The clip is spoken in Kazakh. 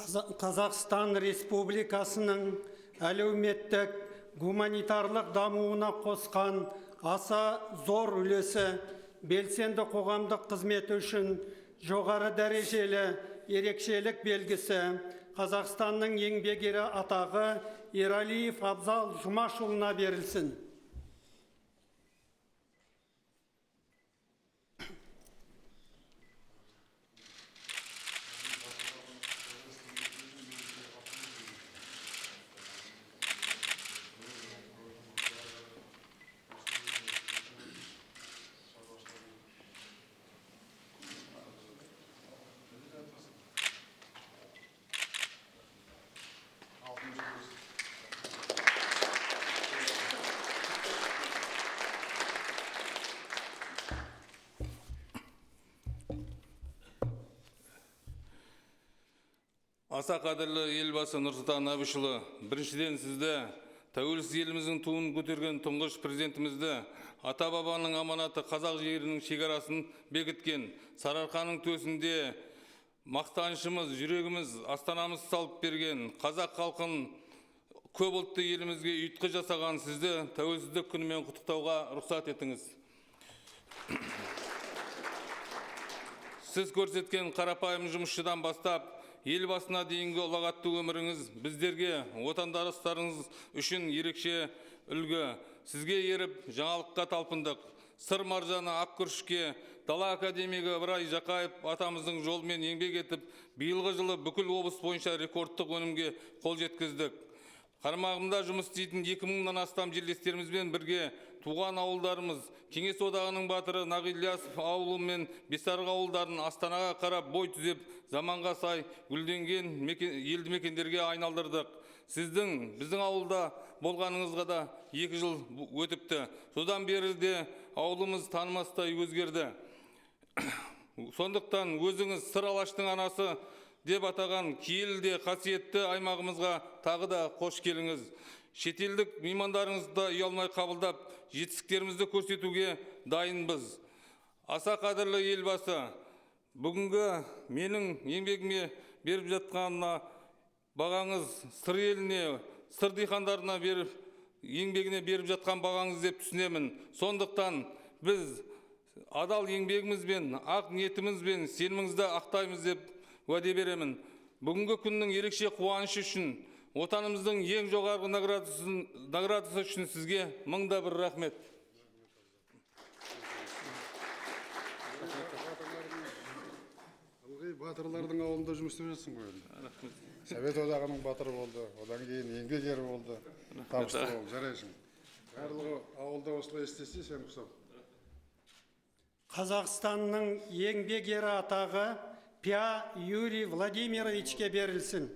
Қазақстан Республикасының әлеуметтік гуманитарлық дамуына қосқан аса зор үлесі, белсенді қоғамдық қызметі үшін жоғары дәрежелі ерекшелік белгісі, Қазақстанның еңбек ері атағы Ералиев Абзал Жұмашұлына берілсін. Аса қадірлі елбасы Нұрсұлтан Әбішұлы, біріншіден сізді, тәуелсіз еліміздің туын көтерген тұңғыш президентімізді, ата-бабаның аманаты қазақ жерінің шекарасын бекіткен, Сарыарқаның төсінде мақтанышымыз, жүрегіміз, астанамыз салып берген, қазақ халқын көп ұлтты елімізге ұйытқы жасаған сізді тәуелсіздік күнімен құттықтауға рұқсат етіңіз. Сіз көрсеткен қарапайым жұмысшыдан бастап, елбасына дейінгі ұлағатты өміріңіз біздерге, отандастарыңыз үшін ерекше үлгі. Сізге еріп, жаңалыққа талпындық. Сыр маржаны Ақкүрішке, Дала академигі Ыбырай Жақаев атамыздың жолымен еңбек етіп, биылғы жылы бүкіл облыс бойынша рекордтық өнімге қол жеткіздік. Қарамағымда жұмыс істейтін 2000-нан астам жерлестерімізбен бірге туған ауылдарымыз, Кеңес одағының батыры Нағилясов ауылы мен Бесарық ауылдарын Астанаға қарап бой түзеп, заманға сай гүлденген елді мекендерге айналдырдық. Сіздің біздің ауылда болғаныңызға да 2 жыл өтіпті. Содан бері де ауылымыз танымастай өзгерді. Сондықтан өзіңіз Сыр Алаштың анасы деп атаған киелі қасиетті аймағымызға тағы да қош келіңіз. Шетелдік меймандарыңызды ұялмай қабылдап, жетістіктерімізді көрсетуге дайынбыз. Аса қадірлі елбасы, бүгінгі менің еңбегіме беріп жатқанына бағаңыз сыр еліне, сыр диқандарына еңбегіне беріп жатқан бағаңыз деп түсінемін. Сондықтан біз адал еңбегімізбен, ақ ниетімізбен сеніміңізді ақтаймыз деп уәде беремін. Бүгінгі күннің ерекше қуанышы үшін, отанымыздың ең жоғарғы наградасы үшін сізге мыңда бір рахмет. Батырлардың ауылында жұмыс істеп жатсың ғой. Совет одағының батыры болды, одан кейін еңбек ері болды, табысты болды, жарайсың. Барлығы ауылда осылай істесе, сен құсап. Қазақстанның еңбек ері атағы Пя Юрий Владимировичке берілсін.